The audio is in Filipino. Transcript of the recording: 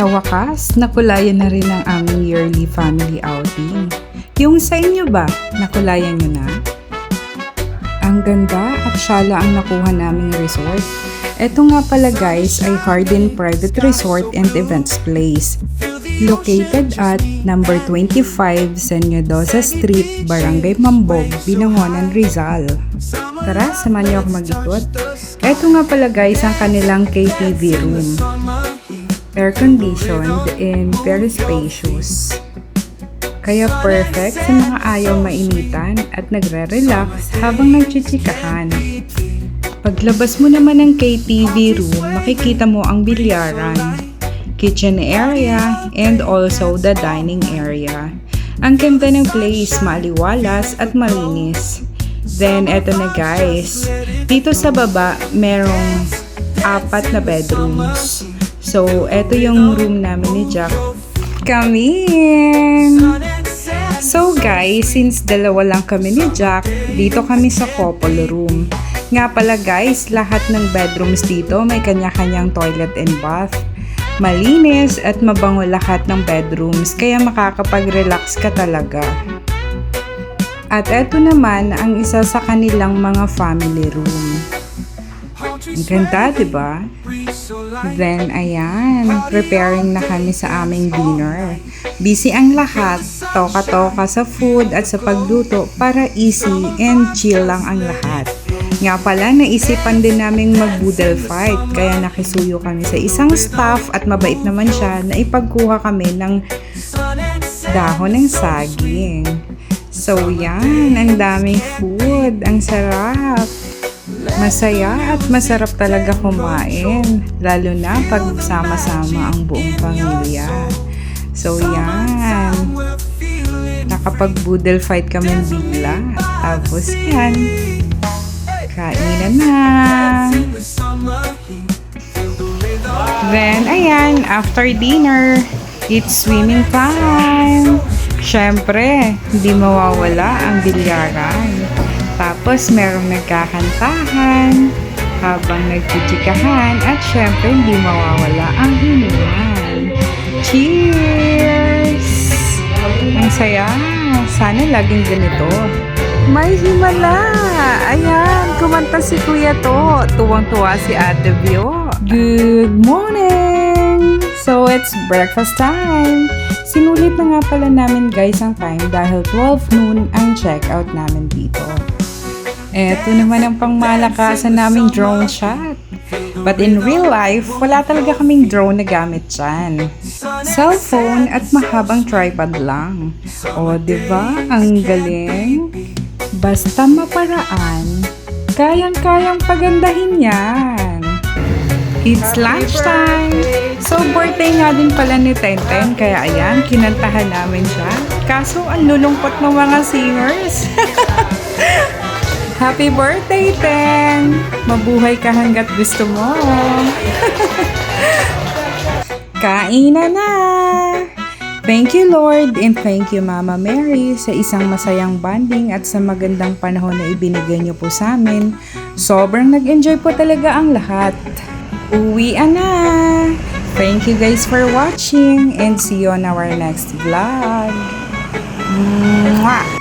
Sa wakas, nakulayan na rin ang aming yearly family outing. Yung sa inyo ba, nakulayan nyo na? Ang ganda at syala ang nakuha naming resort. Ito nga pala guys ay Hardin Private Resort and Events Place. Located at number 25 San Mendoza Street, Barangay Mambog, Binangonan, Rizal. Tara, samahan niyo ako mag-ikot. Ito nga pala guys ang kanilang KTV room. Air-conditioned and very spacious. Kaya perfect sa mga ayaw mainitan at nagre-relax habang nagchichikahan. Paglabas mo naman ng KTV room, makikita mo ang bilyaran, kitchen area, and also the dining area. Ang ganda ng place, maliwalas at malinis. Then, eto na guys. Dito sa baba, merong 4 na bedrooms. So, eto yung room namin ni Jack. Come in! So guys, since dalawa lang kami ni Jack, dito kami sa couple room. Nga pala guys, lahat ng bedrooms dito may kanya-kanyang toilet and bath. Malinis at mabango lahat ng bedrooms, kaya makakapag-relax ka talaga. At eto naman ang isa sa kanilang mga family room. Ang ganda, diba? Then, ayan, preparing na kami sa aming dinner. Busy ang lahat, toka-toka sa food at sa pagluto para easy and chill lang ang lahat. Nga pala, naisipan din naming mag-boodle fight, kaya nakisuyo kami sa isang staff at mabait naman siya na ipagkuha kami ng dahon ng saging. So, yan, ang daming food, ang sarap. Masaya at masarap talaga kumain, lalo na pag sama-sama ang buong pamilya. So yan, nakapag-boodle fight kami bigla. Tapos yan, kainan na. Then ayan, after dinner, it's swimming time. Syempre, hindi mawawala ang bilyaran. Tapos merong nagkakantahan habang nagchichikahan at syempre hindi mawawala ang inuman. Cheers! Ang saya! Sana laging ganito. May himala! Ayan, kumanta si Kuya To. Tuwang-tuwa si Ate Bio. Good morning! So it's breakfast time. Sinulit na nga pala namin guys ang time dahil 12 noon ang checkout namin dito. Eto naman ang pangmalakasan naming drone shot. But in real life, wala talaga kaming drone na gamit dyan. Cellphone at mahabang tripod lang. O, diba? Ang galing. Basta maparaan, kayang-kayang pagandahin yan. It's lunchtime! So, birthday nga din pala ni Tenten, kaya ayan, kinantahan namin siya. Kaso, ang lulungkot ng mga singers. Happy birthday, Ten! Mabuhay ka hanggat gusto mo. Kainan na! Thank you, Lord, and thank you, Mama Mary, sa isang masayang bonding at sa magandang panahon na ibinigay niyo po sa amin. Sobrang nag-enjoy po talaga ang lahat. Uwian na! Thank you guys for watching and see you on our next vlog. Mwah!